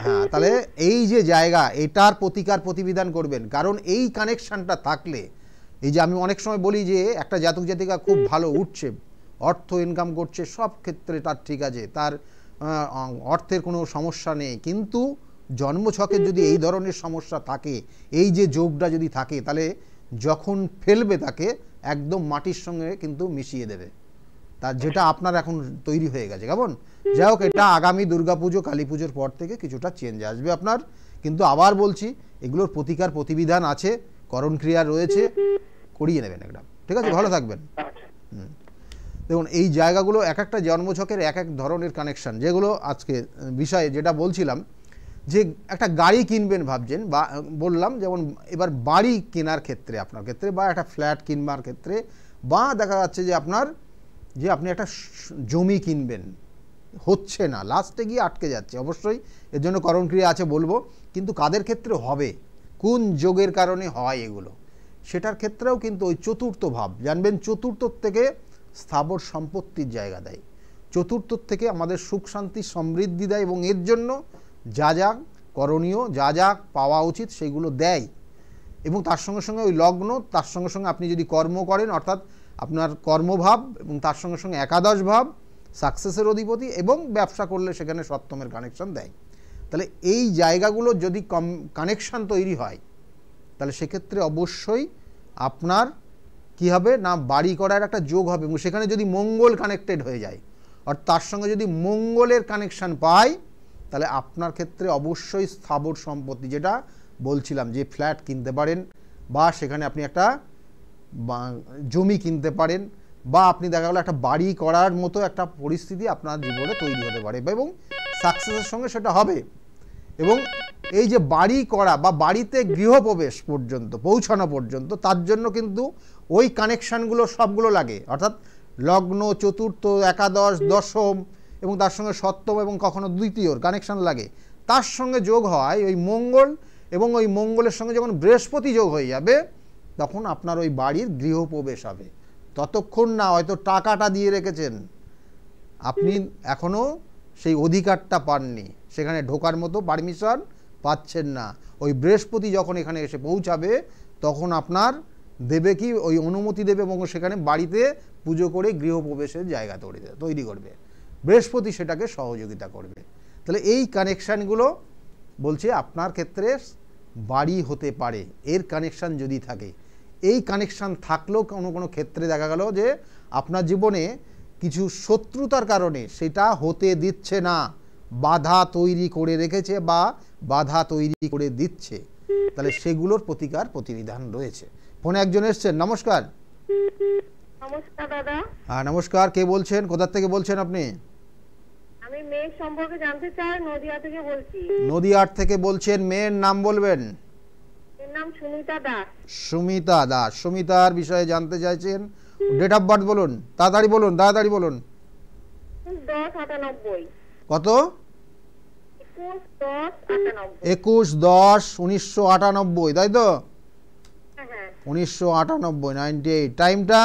হ্যাঁ, তাহলে এই যে জায়গা এটার প্রতিকার প্রতিবিধান করবেন, কারণ এই কানেকশনটা থাকলে, এই যে আমি অনেক সময় বলি যে একটা জাতক জাতিকা খুব ভালো উঠছে, অর্থ ইনকাম করছে, সব ক্ষেত্রে তার ঠিক আছে, তার অর্থের কোনো সমস্যা নেই, কিন্তু জন্মছকের যদি এই ধরনের সমস্যা থাকে, এই যে যোগটা যদি থাকে, তাহলে যখন ফেলবে তাকে একদম মাটির সঙ্গে কিন্তু মিশিয়ে দেবে, তার যেটা আপনার এখন তৈরি হয়ে গেছে কেমন। যাই হোক, এটা আগামী দুর্গাপুজো কালী পুজোর পর থেকে কিছুটা চেঞ্জ আসবে আপনার, কিন্তু আবার বলছি এগুলোর প্রতিকার প্রতিবিধান আছে, করণ ক্রিয়া রয়েছে, করিয়ে নেবেন একদম, ঠিক আছে? ভালো থাকবেন। দেখুন এই জায়গাগুলো এক একটা জন্মছকের এক এক ধরনের কানেকশান, যেগুলো আজকে বিষয়ে যেটা বলছিলাম, যে একটা গাড়ি কিনবেন ভাবছেন, বা বললাম যেমন এবার বাড়ি কেনার ক্ষেত্রে আপনার ক্ষেত্রে, বা একটা ফ্ল্যাট কিনবার ক্ষেত্রে, বা দেখা যাচ্ছে যে আপনার যে আপনি একটা জমি কিনবেন, হচ্ছে না, লাস্টে গিয়ে আটকে যাচ্ছে, অবশ্যই এর জন্য করণ ক্রিয়া আছে বলবো, কিন্তু কাদের ক্ষেত্রে হবে, কোন যোগের কারণে হয় এগুলো, সেটার ক্ষেত্রেও কিন্তু ওই চতুর্থ ভাব জানবেন, চতুর্থ থেকে স্থাবর সম্পত্তির জায়গা দেয়, চতুর্থ থেকে আমাদের সুখ শান্তি সমৃদ্ধি দেয়, এবং এর জন্য যা যা করণীয়, যা যা পাওয়া উচিত সেগুলো দেয়, এবং তার সঙ্গে সঙ্গে ওই লগ্ন, তার সঙ্গে সঙ্গে আপনি যদি কর্ম করেন, অর্থাৎ আপনার কর্মভাব, এবং তার সঙ্গে সঙ্গে একাদশ ভাব সাকসেসের অধিপতি, এবং ব্যবসা করলে সেখানে সপ্তমের কানেকশন দেয়। তাহলে এই জায়গাগুলো যদি কানেকশান তৈরি হয়, তাহলে সেক্ষেত্রে অবশ্যই আপনার কি হবে না, বাড়ি করার একটা যোগ হবে, এবং সেখানে যদি মঙ্গল কানেক্টেড হয়ে যায়, আর তার সঙ্গে যদি মঙ্গলের কানেকশান পায়, তাহলে আপনার ক্ষেত্রে অবশ্যই স্থাবর সম্পত্তি, যেটা বলছিলাম যে ফ্ল্যাট কিনতে পারেন, বা সেখানে আপনি একটা জমি কিনতে পারেন, বা আপনি দেখা গেলো একটা বাড়ি করার মতো একটা পরিস্থিতি আপনার জীবনে তৈরি হতে পারে, এবং সাকসেসের সঙ্গে সেটা হবে। এবং এই যে বাড়ি করা বা বাড়িতে গৃহপ্রবেশ পর্যন্ত পৌঁছানো পর্যন্ত, তার জন্য কিন্তু ওই কানেকশানগুলো সবগুলো লাগে, অর্থাৎ লগ্ন, চতুর্থ, একাদশ, দশম, এবং তার সঙ্গে সপ্তম এবং কখনো দ্বিতীয়র কানেকশান লাগে, তার সঙ্গে যোগ হয় ওই মঙ্গল, এবং ওই মঙ্গলের সঙ্গে যখন বৃহস্পতি যোগ হয়ে যাবে, তখন আপনার ওই বাড়ির গৃহপ্রবেশ হবে। ততক্ষণ না হয়তো টাকাটা দিয়ে রেখেছেন, আপনি এখনও সেই অধিকারটা পাননি, সেখানে ঢোকার মতো পারমিশন পাচ্ছেন না, ওই বৃহস্পতি যখন এখানে এসে পৌঁছাবে, তখন আপনার দেবে কি, ওই অনুমতি দেবে, এবং সেখানে বাড়িতে পুজো করে গৃহপ্রবেশের জায়গা তৈরি করবে, বৃহস্পতি সেটাকে সহযোগিতা করবে। তাহলে এই কানেকশানগুলো বলছে আপনার ক্ষেত্রে বাড়ি হতে পারে, এর কানেকশান যদি থাকে। এই কানেকশান থাকলেও কোনো কোনো ক্ষেত্রে দেখা গেল যে আপনার জীবনে কিছু শত্রুতার কারণে সেটা হতে দিচ্ছে না, বাধা তৈরি করে রেখেছে বা বাধা তৈরি করে দিচ্ছে, তাহলে সেগুলোর প্রতিকার প্রতিবিধান রয়েছে। ফোনে একজন এসছেন, নমস্কার। নমস্কার দাদা। হ্যাঁ নমস্কার, কে বলছেন, কোথা থেকে বলছেন আপনি? আমি মেয়ের সম্পর্কে জানতে চাই, নদিয়া থেকে বলছি। নদিয়ার থেকে বলছেন, মেয়ের নাম বলবেন? এর নাম সুমিতা দাস। সুমিতা দাস। সুমিতার বিষয়ে জানতে চাইছেন, ডেট অফ বার্থ বলুন, তাড়াতাড়ি বলুন, তাড়াতাড়ি বলুন। 10/98। কত? 21/10/98। 21/10/1998, তাই তো? হ্যাঁ, 1998, 98। টাইমটা?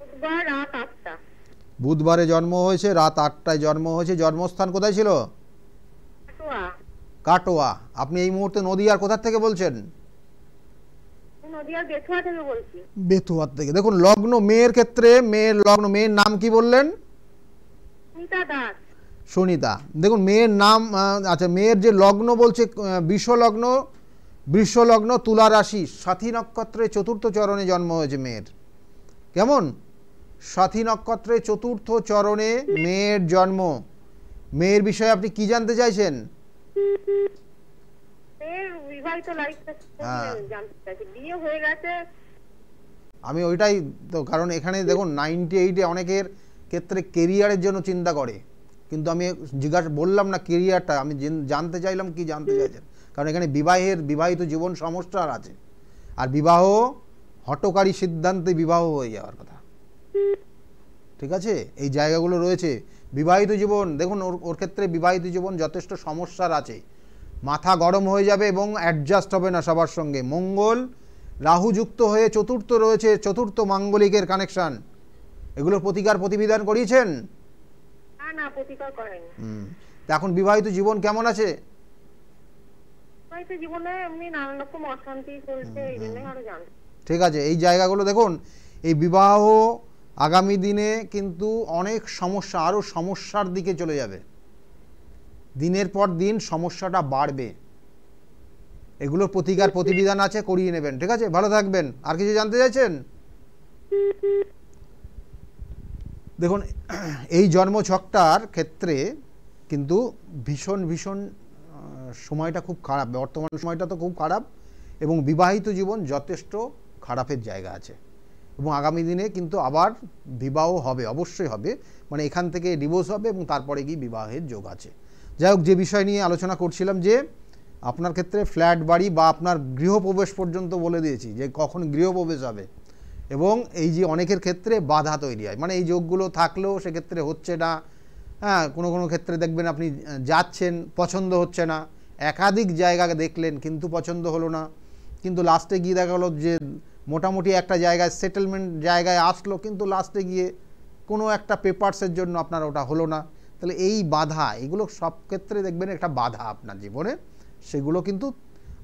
বুধবার রাত 8টা। বুধবারে জন্ম হয়েছে, রাত 8টায় জন্ম হয়েছে। জন্মস্থান কোথায় ছিল? কাটোয়া। কাটোয়া। আপনি এই মুহূর্তে নদিয়ার কোথা থেকে বলছেন? নদিয়ার বেথুয়া থেকে বলছি। বেথুয়ার থেকে। দেখুন লগ্ন, মেয়ের ক্ষেত্রে, মেয়ের লগ্ন, মেয়ের নাম কি বললেন? সুমিতা দাস। সুনিতা। দেখুন মেয়ের নাম, আচ্ছা মেয়ের যে লগ্ন বলছে বৃষলগ্ন, বৃষলগ্ন, তুলা রাশি, সাথী নক্ষত্রে চতুর্থ চরণে জন্ম হয়েছে মেয়ের। কেমন? সাথী নক্ষত্রে চতুর্থ চরণে মেয়ের জন্ম। মেয়ের বিষয়ে আপনি কি জানতে চাইছেন? মেয়ের বিবাহিত লাইফটা জানতে চাইছি, বিয়ে হয়ে গেছে। আমি ওইটাই তো, কারণ এখানে দেখুন 98-এ অনেকের ক্ষেত্রে কেরিয়ারের জন্য চিন্তা করে, কিন্তু আমি জিজ্ঞাসা বললাম না কেরিয়ারটা, আমি জানতে চাইলাম কি জানতে চাইছেন, কারণ এখানে বিবাহিত জীবন সমস্যা আছে, আর বিবাহ হঠকারী সিদ্ধান্তে বিবাহ হয়ে যাওয়ার কথা। ঠিক আছে, এই জায়গাগুলো রয়েছে। বিবাহিত জীবন দেখুন, ওর ক্ষেত্রে বিবাহিত জীবন যথেষ্ট সমস্যার আছে, মাথা গরম হয়ে যাবে এবং অ্যাডজাস্ট হবে না সবার সঙ্গে। মঙ্গল রাহু যুক্ত হয়ে চতুর্থ রয়েছে, চতুর্থ মাঙ্গলিকের কানেকশন। এগুলোর প্রতিকার প্রতিবিধান করিয়েছেন? না, প্রতিকার করেনি। তা এখন বিবাহিত জীবন কেমন আছে? বিবাহিত জীবনে এমনি নানান রকম অশান্তি চলছে, এই জন্যই আরো জানতে। ঠিক আছে, এই জায়গাগুলো দেখুন, এই বিবাহ আগামী দিনে কিন্তু অনেক সমস্যা, আরও সমস্যার দিকে চলে যাবে, দিনের পর দিন সমস্যাটা বাড়বে। এগুলোর প্রতিকার প্রতিবিধান আছে, করিয়ে নেবেন। ঠিক আছে, ভালো থাকবেন। আর কিছু জানতে চাইছেন? দেখুন এই জন্মছকটার ক্ষেত্রে কিন্তু ভীষণ ভীষণ সময়টা খুব খারাপ, বর্তমান সময়টা তো খুব খারাপ, এবং বিবাহিত জীবন যথেষ্ট খারাপের জায়গা আছে, এবং আগামী দিনে কিন্তু আবার বিবাহ হবে, অবশ্যই হবে, মানে এখান থেকে ডিভোর্স হবে এবং তারপরে গিয়ে বিবাহের যোগ আছে। যাই হোক, যে বিষয় নিয়ে আলোচনা করছিলাম যে আপনার ক্ষেত্রে ফ্ল্যাট বাড়ি বা আপনার গৃহপ্রবেশ পর্যন্ত বলে দিয়েছি যে কখন গৃহপ্রবেশ হবে, এবং এই যে অনেকের ক্ষেত্রে বাধা তৈরি হয়, মানে এই যোগগুলো থাকলেও সেক্ষেত্রে হচ্ছে না। হ্যাঁ, কোনো কোনো ক্ষেত্রে দেখবেন আপনি যাচ্ছেন, পছন্দ হচ্ছে না, একাধিক জায়গা দেখলেন কিন্তু পছন্দ হলো না, কিন্তু লাস্টে গিয়ে দেখা গেলো যে মোটামুটি একটা জায়গায় সেটেলমেন্ট জায়গায় আসলো, কিন্তু লাস্টে গিয়ে কোনো একটা পেপারসের জন্য আপনার ওটা হলো না। তাহলে এই বাধা, এগুলো সব ক্ষেত্রে দেখবেন একটা বাধা আপনার জীবনে, সেগুলো কিন্তু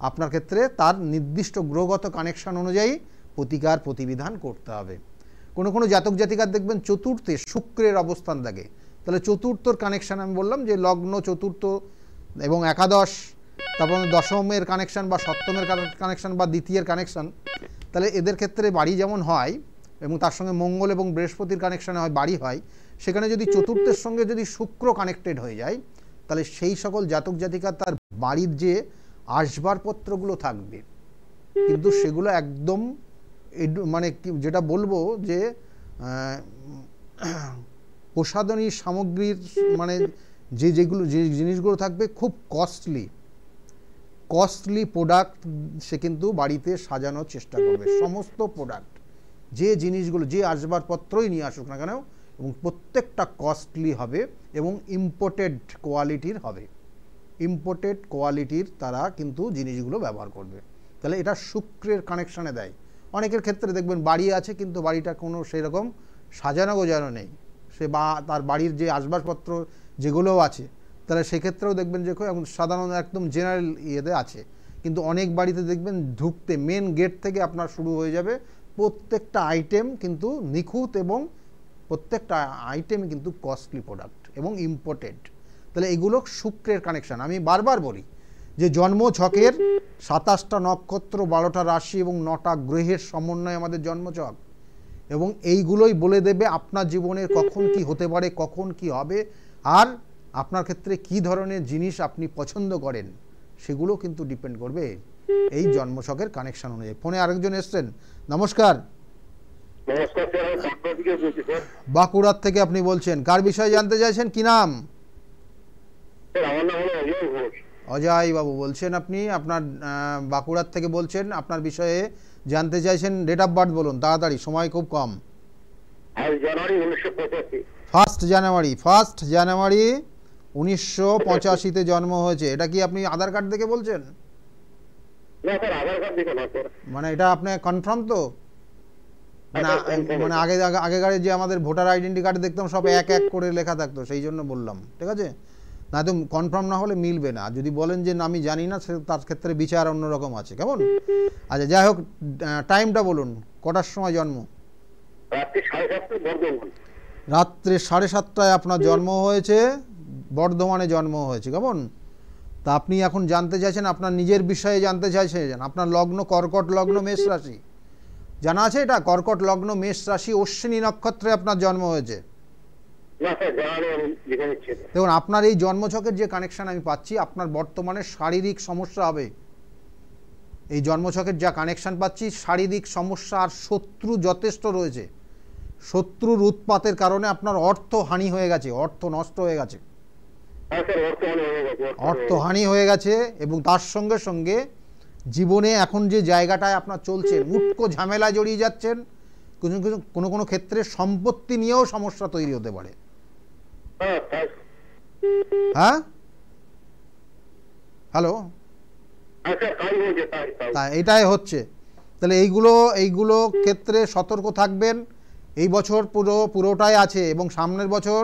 আপনার ক্ষেত্রে তার নির্দিষ্ট গ্রহগত কানেকশন অনুযায়ী প্রতিকার প্রতিবিধান করতে হবে। কোনো কোনো জাতক জাতিকার দেখবেন চতুর্থে শুক্রের অবস্থান থাকে, তাহলে চতুর্থর কানেকশান আমি বললাম যে লগ্ন চতুর্থ এবং একাদশ, তারপর দশমের কানেকশান বা সপ্তমের কানেকশান বা দ্বিতীয়ের কানেকশান, তাহলে এদের ক্ষেত্রে বাড়ি যেমন হয় এবং তার সঙ্গে মঙ্গল এবং বৃহস্পতির কানেকশানে হয় বাড়ি হয়, সেখানে যদি চতুর্থের সঙ্গে যদি শুক্র কানেক্টেড হয়ে যায়, তাহলে সেই সকল জাতক জাতিকা তার বাড়ির যে আসবাবপত্রগুলো থাকবে কিন্তু সেগুলো একদম মানে যেটা বলবো যে প্রসাধনী সামগ্রীর মানে যে জিনিসগুলো থাকবে খুব কস্টলি প্রোডাক্ট সে কিন্তু বাড়িতে সাজানোর চেষ্টা করবে। সমস্ত প্রোডাক্ট, যে জিনিসগুলো, যে আসবাবপত্রই নিয়ে আসুক না কেন, এবং প্রত্যেকটা কস্টলি হবে এবং ইম্পোর্টেড কোয়ালিটির হবে, ইম্পোর্টেড কোয়ালিটির তারা কিন্তু জিনিসগুলো ব্যবহার করবে। তাহলে এটা শুক্রের কানেকশানে দেয়। অনেকের ক্ষেত্রে দেখবেন বাড়ি আছে কিন্তু বাড়িটা কোনো সেরকম সাজানো গোজানো নেই, সে বা তার বাড়ির যে আসবাবপত্র যেগুলোও আছে, তাহলে সেক্ষেত্রেও দেখবেন যে সাধারণ একদম জেনারেল ইয়েতে আছে, কিন্তু অনেক বাড়িতে দেখবেন ঢুকতে মেন গেট থেকে আপনার শুরু হয়ে যাবে প্রত্যেকটা আইটেম কিন্তু নিখুঁত, এবং প্রত্যেকটা আইটেমই কিন্তু কস্টলি প্রোডাক্ট এবং ইম্পোর্টেড। তাহলে এগুলো শুক্রের কানেকশান। আমি বারবার বলি যে জন্ম ছকের 27টা নক্ষত্র, 12টা রাশি এবং 9টা গ্রহের সমন্বয় আমাদের জন্মছক, এবং এইগুলোই বলে দেবে আপনার জীবনের কখন কি হতে পারে, কখন কি হবে, আর আপনার ক্ষেত্রে কি ধরনের জিনিস আপনি পছন্দ করেন সেগুলো কিন্তু ডিপেন্ড করবে এই জন্মছকের কানেকশন অনুযায়ী। ফোনে আরেকজন এসছেন। নমস্কার। নমস্কার স্যার, আমি বাঁকুড়া থেকে বলছি স্যার। বাঁকুড়ার থেকে আপনি বলছেন, কার বিষয়ে জানতে চাইছেন, কি নাম? স্যার আমার নাম হলো অজয় ঘোষ। অজয় বাবু বলছেন আপনি, আপনার বাঁকুড়ার থেকে বলছেন, আপনার বিষয়ে জানতে চাইছেন। ডেট অফ বার্থ বলুন তাড়াতাড়ি, সময় খুব কম। আর জানুয়ারি 1985। 1 জানুয়ারি 1985-তে জন্ম হয়েছে। এটা কি আপনি আধার কার্ড দেখে বলছেন? না স্যার, আধার কার্ড দেখে না স্যার। মানে এটা আপনি কনফার্ম তো? মানে হ্যাঁ, confirm মানে আগেকার যে আমাদের ভোটার আইডেন্টি কার্ড দেখতাম সব এক এক করে লেখা থাকতো, সেই জন্য বললাম, ঠিক আছে? না তো কনফার্ম না হলে মিলবে না। যদি বলেন যে না আমি জানি না, তার ক্ষেত্রে বিচার অন্যরকম আছে, কেমন? আচ্ছা যাই হোক, টাইমটা বলুন, কটার সময় জন্ম? রাত্রি 7:30 বর্ধমান। রাত্রে 7:30টায় আপনার জন্ম হয়েছে, বর্ধমানে জন্ম হয়েছে, কেমন? তা আপনি এখন জানতে চাইছেন আপনার নিজের বিষয়ে জানতে চাইছেন। আপনার লগ্ন কর্কট লগ্ন, মেষ রাশি, জানা আছে এটা? কর্কট লগ্ন, মেষ রাশি, অশ্বিনী নক্ষত্রে আপনার জন্ম হয়েছে। না স্যার, জানা নেই, আমি লিখে নিচ্ছি। দেখুন, আপনার এই জন্মছকের যে কানেকশন আমি পাচ্ছি, আপনার বর্তমানে শারীরিক সমস্যা হবে। এই জন্মছকের যা কানেকশন পাচ্ছি, শারীরিক সমস্যা আর শত্রু যথেষ্ট রয়েছে। শত্রুর উৎপাতের কারণে আপনার অর্থহানি হয়ে গেছে, অর্থ নষ্ট হয়ে গেছে, হ্যাঁ স্যার, অর্থহানি হয়ে গেছে। অর্থহানি হয়ে গেছে। এবং তার সঙ্গে সঙ্গে জীবনে এখন যে জায়গাটায় আপনার চলছে, উটকো ঝামেলা জড়িয়ে যাচ্ছেন। কোনো কোনো ক্ষেত্রে সম্পত্তি নিয়েও সমস্যা তৈরি হতে পারে। হ্যাঁ তাই। হ্যাঁ, হ্যালো, হ্যাঁ স্যার, তাই হয়েছে, তাই। তা এটাই হচ্ছে। তাহলে এইগুলো ক্ষেত্রে সতর্ক থাকবেন। এই বছর পুরোটাই আছে, এবং সামনের বছর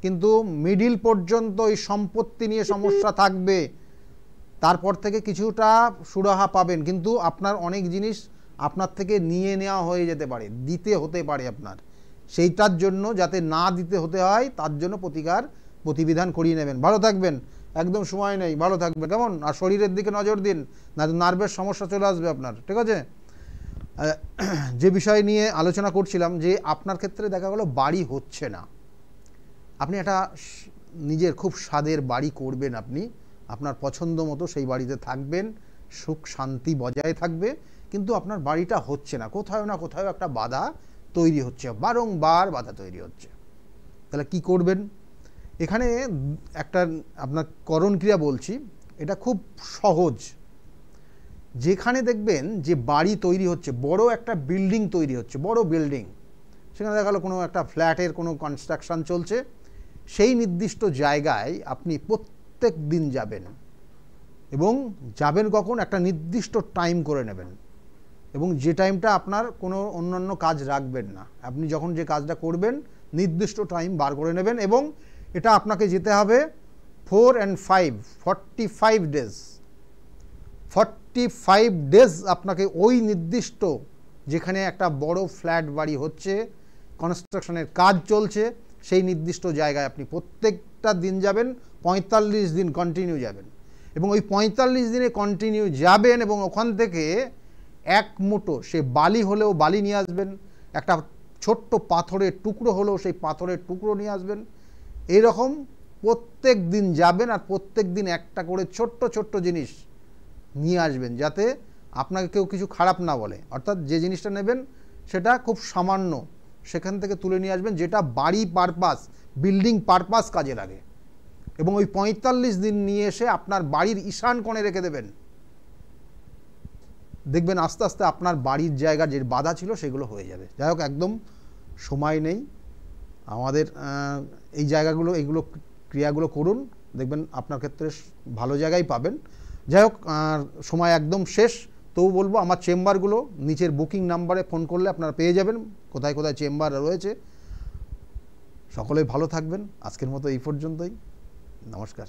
কিন্তু মিডিল পর্যন্ত এই সম্পত্তি নিয়ে সমস্যা থাকবে। তারপর থেকে কিছুটা সুরাহা পাবেন, কিন্তু আপনার অনেক জিনিস আপনার থেকে নিয়ে নেওয়া হয়ে যেতে পারে, দিতে হতে পারে আপনার। সেইটার জন্য যাতে না দিতে হতে হয়, তার জন্য প্রতিবিধান করিয়ে নেবেন। ভালো থাকবেন, একদম সময় নেই, ভালো থাকবে, কেমন? আর শরীরের দিকে নজর দিন, না তো নার্ভের সমস্যা চলে আসবে আপনার, ঠিক আছে? যে বিষয় নিয়ে আলোচনা করছিলাম, যে আপনার ক্ষেত্রে দেখা গেলো বাড়ি হচ্ছে না, আপনি একটা নিজের খুব স্বাদের বাড়ি করবেন, আপনি আপনার পছন্দ মতো সেই বাড়িতে থাকবেন, সুখ শান্তি বজায় থাকবে, কিন্তু আপনার বাড়িটা হচ্ছে না, কোথাও না কোথাও একটা বাধা তৈরি হচ্ছে, বারংবার বাধা তৈরি হচ্ছে। তাহলে কি করবেন? এখানে একটা আপনার করণ ক্রিয়া বলছি, এটা খুব সহজ। যেখানে দেখবেন যে বাড়ি তৈরি হচ্ছে, বড় একটা বিল্ডিং তৈরি হচ্ছে, বড় বিল্ডিং, সেখানে দেখা গেলো কোনো একটা ফ্ল্যাটের কোনো কনস্ট্রাকশন চলছে, সেই নির্দিষ্ট জায়গায় আপনি প্রত্যেক দিন যাবেন, এবং যাবেন কখন? একটা নির্দিষ্ট টাইম করে নেবেন, এবং যে টাইমটা আপনার কোনো অন্যান্য কাজ রাখবেন না। আপনি যখন যে কাজটা করবেন নির্দিষ্ট টাইম বার করে নেবেন, এবং এটা আপনাকে যেতে হবে 4 and 5 45 ডেজ। 45 ডেজ আপনাকে ওই নির্দিষ্ট, যেখানে একটা বড় ফ্ল্যাট বাড়ি হচ্ছে, কনস্ট্রাকশনের কাজ চলছে, সেই নির্দিষ্ট জায়গায় আপনি প্রত্যেকটা দিন যাবেন, 45 দিন কন্টিনিউ যাবেন, এবং ওই 45 দিনে কন্টিনিউ যাবেন, এবং ওখান থেকে এক মুঠো, সে বালি হলেও বালি নিয়ে আসবেন, একটা ছোট্ট পাথরের টুকরো হলেও সেই পাথরের টুকরো নিয়ে আসবেন। এইরকম প্রত্যেক দিন যাবেন, আর প্রত্যেক দিন একটা করে ছোট্ট ছোট্ট জিনিস নিয়ে আসবেন, যাতে আপনাকে কেউ কিছু খারাপ না বলে। অর্থাৎ যে জিনিসটা নেবেন সেটা খুব সামান্য, সেখান থেকে তুলে নিয়ে আসবেন, যেটা বাড়ি পারপাস, বিল্ডিং পারপাস কাজে লাগে, এবং ওই 45 দিন নিয়ে এসে আপনার বাড়ির ঈশান কোণে রেখে দেবেন। দেখবেন আস্তে আস্তে আপনার বাড়ির জায়গা যে বাধা ছিল সেগুলো হয়ে যাবে। যাই হোক, একদম সময় নেই আমাদের, এই জায়গাগুলো, এইগুলো ক্রিয়াগুলো করুন, দেখবেন আপনার ক্ষেত্রে ভালো জায়গায় পাবেন। যাই হোক, সময় একদম শেষ, তবু বলবো আমার চেম্বারগুলো নিচের বুকিং নাম্বারে ফোন করলে আপনারা পেয়ে যাবেন, কোথায় কোথায় চেম্বার রয়েছে। সকলেই ভালো থাকবেন। আজকের মতো এই পর্যন্তই, নমস্কার।